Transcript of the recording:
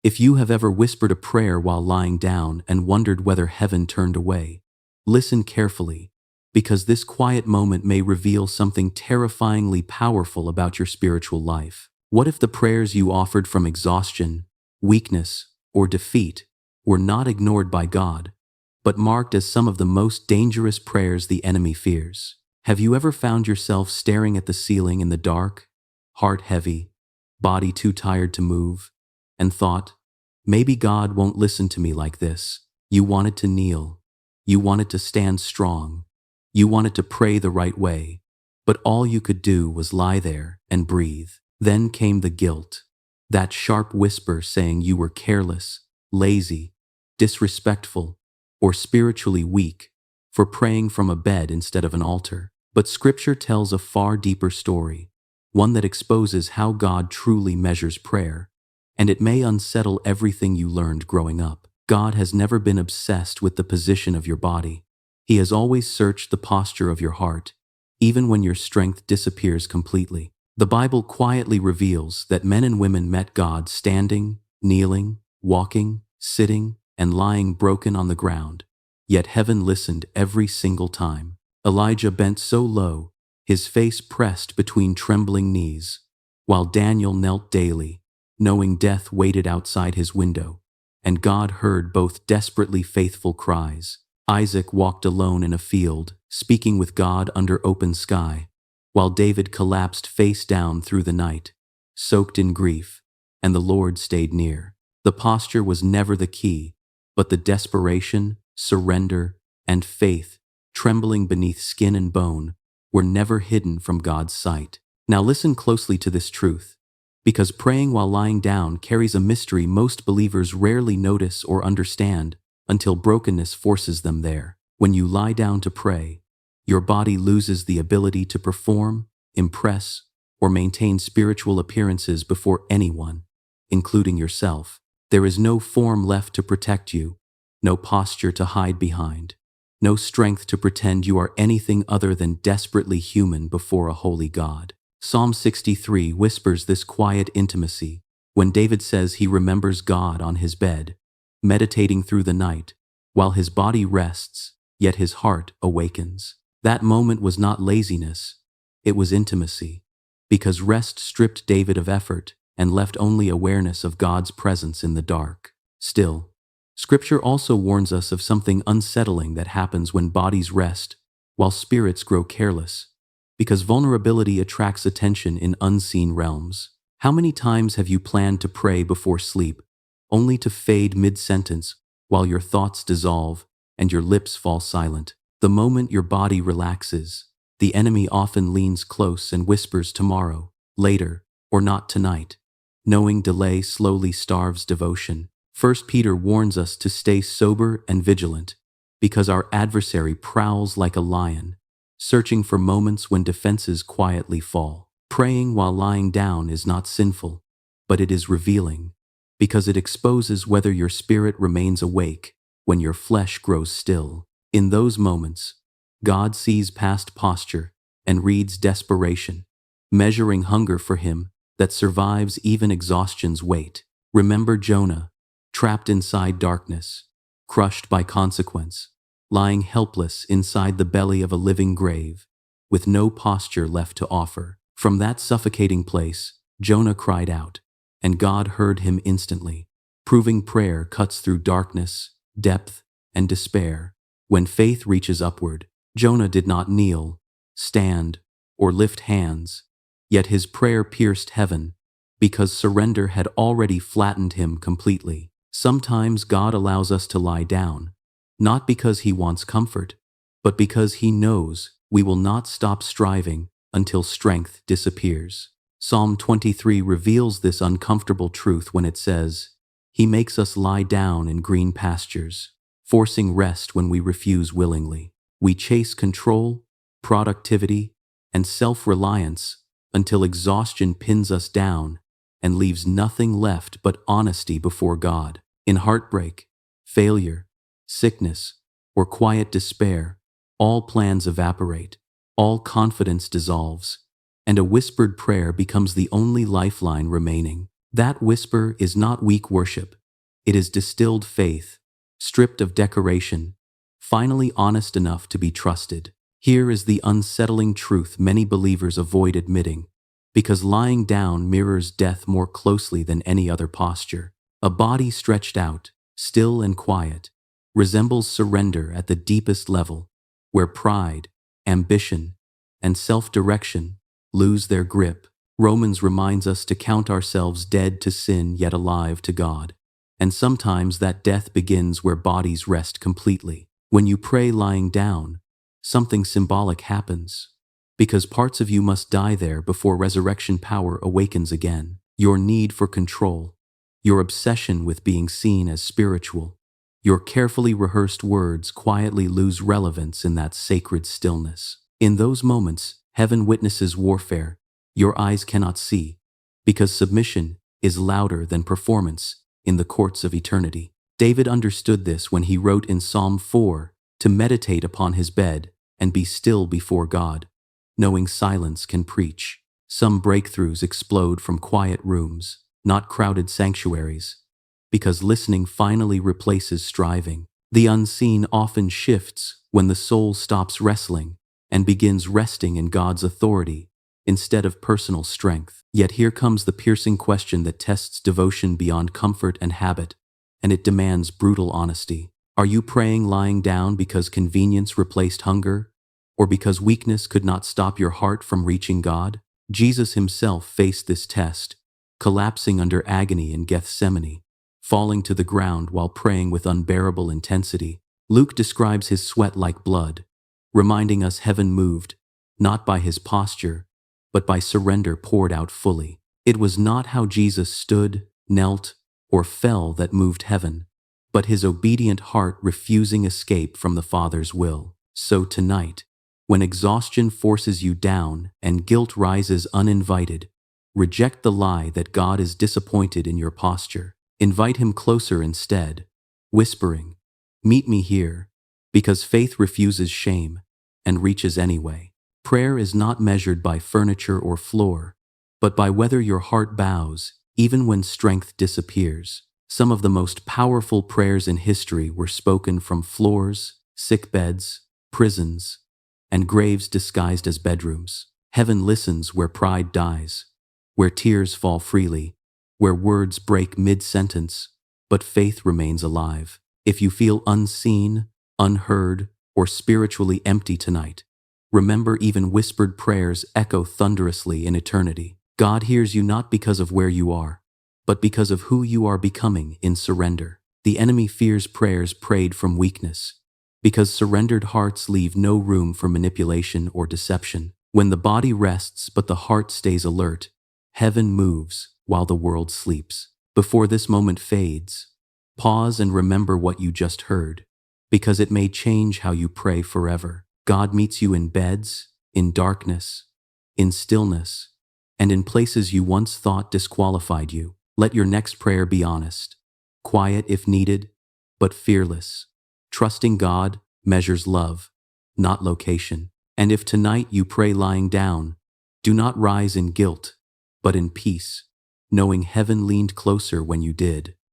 If you have ever whispered a prayer while lying down and wondered whether heaven turned away, listen carefully, because this quiet moment may reveal something terrifyingly powerful about your spiritual life. What if the prayers you offered from exhaustion, weakness, or defeat were not ignored by God, but marked as some of the most dangerous prayers the enemy fears? Have you ever found yourself staring at the ceiling in the dark, heart heavy, body too tired to move, and thought, maybe God won't listen to me like this? You wanted to kneel. You wanted to stand strong. You wanted to pray the right way, but all you could do was lie there and breathe. Then came the guilt, that sharp whisper saying you were careless, lazy, disrespectful, or spiritually weak for praying from a bed instead of an altar. But Scripture tells a far deeper story, one that exposes how God truly measures prayer, and it may unsettle everything you learned growing up. God has never been obsessed with the position of your body. He has always searched the posture of your heart, even when your strength disappears completely. The Bible quietly reveals that men and women met God standing, kneeling, walking, sitting, and lying broken on the ground, yet heaven listened every single time. Elijah bent so low, his face pressed between trembling knees, while Daniel knelt daily, knowing death waited outside his window, and God heard both desperately faithful cries. Isaac walked alone in a field, speaking with God under open sky, while David collapsed face down through the night, soaked in grief, and the Lord stayed near. The posture was never the key, but the desperation, surrender, and faith, trembling beneath skin and bone, were never hidden from God's sight. Now listen closely to this truth, because praying while lying down carries a mystery most believers rarely notice or understand until brokenness forces them there. When you lie down to pray, your body loses the ability to perform, impress, or maintain spiritual appearances before anyone, including yourself. There is no form left to protect you, no posture to hide behind, no strength to pretend you are anything other than desperately human before a holy God. Psalm 63 whispers this quiet intimacy when David says he remembers God on his bed, meditating through the night, while his body rests, yet his heart awakens. That moment was not laziness, it was intimacy, because rest stripped David of effort and left only awareness of God's presence in the dark. Still, Scripture also warns us of something unsettling that happens when bodies rest while spirits grow careless, because vulnerability attracts attention in unseen realms. How many times have you planned to pray before sleep, only to fade mid-sentence while your thoughts dissolve and your lips fall silent? The moment your body relaxes, the enemy often leans close and whispers tomorrow, later, or not tonight. Knowing delay slowly starves devotion. 1 Peter warns us to stay sober and vigilant, because our adversary prowls like a lion, searching for moments when defenses quietly fall. Praying while lying down is not sinful, but it is revealing, because it exposes whether your spirit remains awake when your flesh grows still. In those moments, God sees past posture and reads desperation, measuring hunger for Him that survives even exhaustion's weight. Remember Jonah, trapped inside darkness, crushed by consequence, lying helpless inside the belly of a living grave, with no posture left to offer. From that suffocating place, Jonah cried out, and God heard him instantly, proving prayer cuts through darkness, depth, and despair. When faith reaches upward, Jonah did not kneel, stand, or lift hands, yet his prayer pierced heaven, because surrender had already flattened him completely. Sometimes God allows us to lie down, not because He wants comfort, but because He knows we will not stop striving until strength disappears. Psalm 23 reveals this uncomfortable truth when it says, He makes us lie down in green pastures, forcing rest when we refuse willingly. We chase control, productivity, and self-reliance until exhaustion pins us down and leaves nothing left but honesty before God. In heartbreak, failure, sickness, or quiet despair, all plans evaporate, all confidence dissolves, and a whispered prayer becomes the only lifeline remaining. That whisper is not weak worship. It is distilled faith, stripped of decoration, finally honest enough to be trusted. Here is the unsettling truth many believers avoid admitting, because lying down mirrors death more closely than any other posture. A body stretched out, still and quiet, resembles surrender at the deepest level, where pride, ambition, and self-direction lose their grip. Romans reminds us to count ourselves dead to sin yet alive to God. And sometimes that death begins where bodies rest completely. When you pray lying down, something symbolic happens, because parts of you must die there before resurrection power awakens again. Your need for control, your obsession with being seen as spiritual, your carefully rehearsed words quietly lose relevance in that sacred stillness. In those moments, heaven witnesses warfare your eyes cannot see, because submission is louder than performance in the courts of eternity. David understood this when he wrote in Psalm 4 to meditate upon his bed and be still before God, knowing silence can preach. Some breakthroughs explode from quiet rooms, not crowded sanctuaries, because listening finally replaces striving. The unseen often shifts when the soul stops wrestling and begins resting in God's authority instead of personal strength. Yet here comes the piercing question that tests devotion beyond comfort and habit, and it demands brutal honesty. Are you praying lying down because convenience replaced hunger, or because weakness could not stop your heart from reaching God? Jesus himself faced this test, collapsing under agony in Gethsemane, falling to the ground while praying with unbearable intensity. Luke describes his sweat like blood, reminding us heaven moved, not by his posture, but by surrender poured out fully. It was not how Jesus stood, knelt, or fell that moved heaven, but his obedient heart refusing escape from the Father's will. So tonight, when exhaustion forces you down and guilt rises uninvited, reject the lie that God is disappointed in your posture. Invite him closer instead, whispering, "Meet me here," because faith refuses shame and reaches anyway. Prayer is not measured by furniture or floor, but by whether your heart bows, even when strength disappears. Some of the most powerful prayers in history were spoken from floors, sick beds, prisons, and graves disguised as bedrooms. Heaven listens where pride dies, where tears fall freely, where words break mid-sentence, but faith remains alive. If you feel unseen, unheard, or spiritually empty tonight, remember even whispered prayers echo thunderously in eternity. God hears you not because of where you are, but because of who you are becoming in surrender. The enemy fears prayers prayed from weakness, because surrendered hearts leave no room for manipulation or deception. When the body rests but the heart stays alert, heaven moves while the world sleeps. Before this moment fades, pause and remember what you just heard, because it may change how you pray forever. God meets you in beds, in darkness, in stillness, and in places you once thought disqualified you. Let your next prayer be honest, quiet if needed, but fearless. Trusting God measures love, not location. And if tonight you pray lying down, do not rise in guilt, but in peace, knowing heaven leaned closer when you did.